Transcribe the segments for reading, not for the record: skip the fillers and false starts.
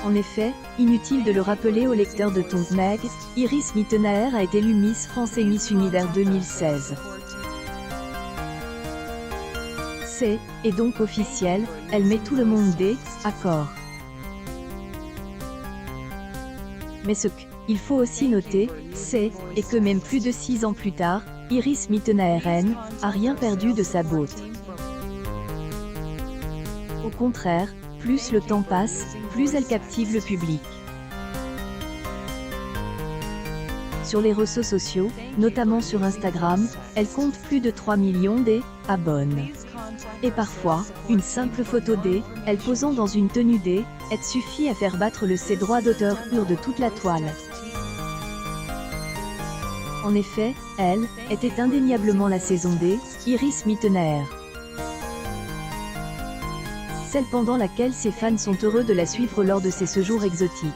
En effet, inutile de le rappeler aux lecteurs de Tongue Meg, Iris Mittenaer a été élue Miss France et Miss Univers 2016. Et donc officiel, elle met tout le monde d'accord. Mais ce qu'il faut aussi noter, et que même plus de 6 ans plus tard, Iris Mittenaer a rien perdu de sa beauté. Au contraire, plus le temps passe, plus elle captive le public. Sur les réseaux sociaux, notamment sur Instagram, elle compte plus de 3 millions d'abonnés. Et parfois, une simple photo elle posant dans une tenue elle suffit à faire battre le droit d'auteur de toute la toile. En effet, elle était indéniablement la saison Iris Mittenaer. Celle pendant laquelle ses fans sont heureux de la suivre lors de ses séjours exotiques.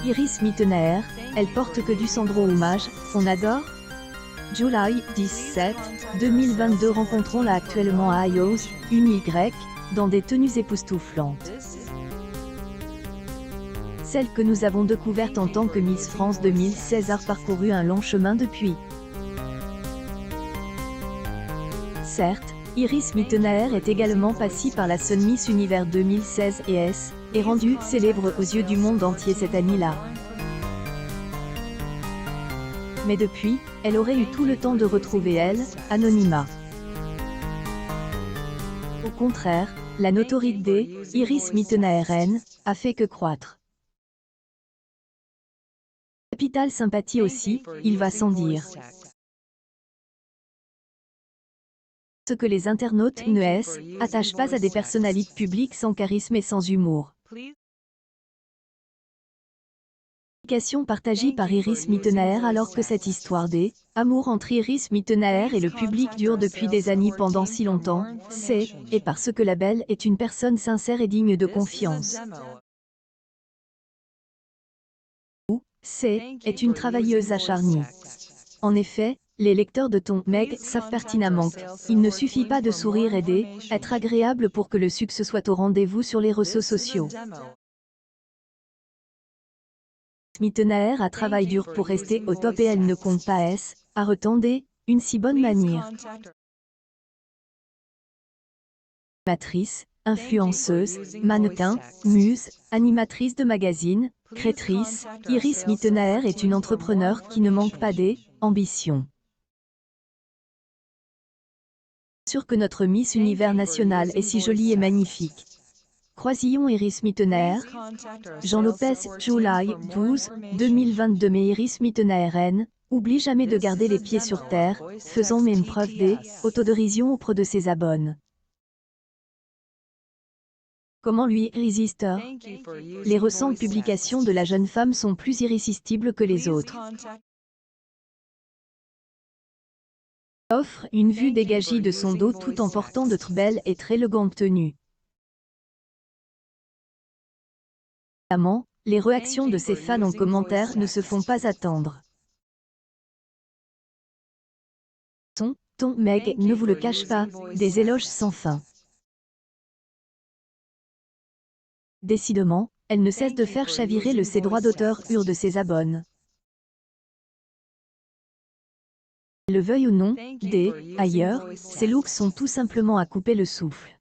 Iris Mittenaer, elle porte que du Sandro hommage, on adore. July 17, 2022 rencontrons-la actuellement à Ios, une Y, dans des tenues époustouflantes. Celle que nous avons découverte en tant que Miss France 2016 a parcouru un long chemin depuis. Certes, Iris Mittenaer est également passée par la Sun Miss Univers 2016 et est rendue célèbre aux yeux du monde entier cette année-là. Mais depuis, elle aurait eu tout le temps de retrouver anonymat. Au contraire, la notoriété Iris Mittenaer a fait que croître. Capitale sympathie aussi, il va sans dire. Ce que les internautes ne attachent pas à des personnalités publiques sans charisme et sans humour. Publication partagée par Iris Mittenaer alors que cette histoire d'amour entre Iris Mittenaer et le public dure depuis des années pendant si longtemps, et parce que la belle est une personne sincère et digne de confiance. Est une travailleuse acharnée. En effet, les lecteurs de Tongue Meg savent pertinemment qu'il ne suffit pas de sourire et d'être agréable pour que le succès soit au rendez-vous sur les réseaux sociaux. Mittenaer a travaillé dur pour rester au top et elle ne compte pas à retendre une si bonne manière. Animatrice, influenceuse, mannequin, muse, animatrice de magazine, créatrice, Iris Mittenaer est une entrepreneure qui ne manque pas d'ambition. Sûr que notre Miss Univers national est si jolie et magnifique. Croisillon Iris Mittenaer, Jean Lopez, July 12, 2022. Mais Iris Mittenaer oublie jamais de garder les pieds sur terre, faisant même preuve d'autodérision auprès de ses abonnés. Comment lui résister? Les récentes publications de la jeune femme sont plus irrésistibles que les autres. Offre une vue dégagée de son dos tout en portant de très belles et très élégantes tenues. Évidemment, les réactions de ses fans en commentaire ne se font pas attendre. Tongue Meg ne vous le cache pas, des éloges sans fin. Décidément, elle ne cesse de faire chavirer ses droits d'auteur de ses abonnés. Le veuille ou non, ailleurs, ces looks sont tout simplement à couper le souffle.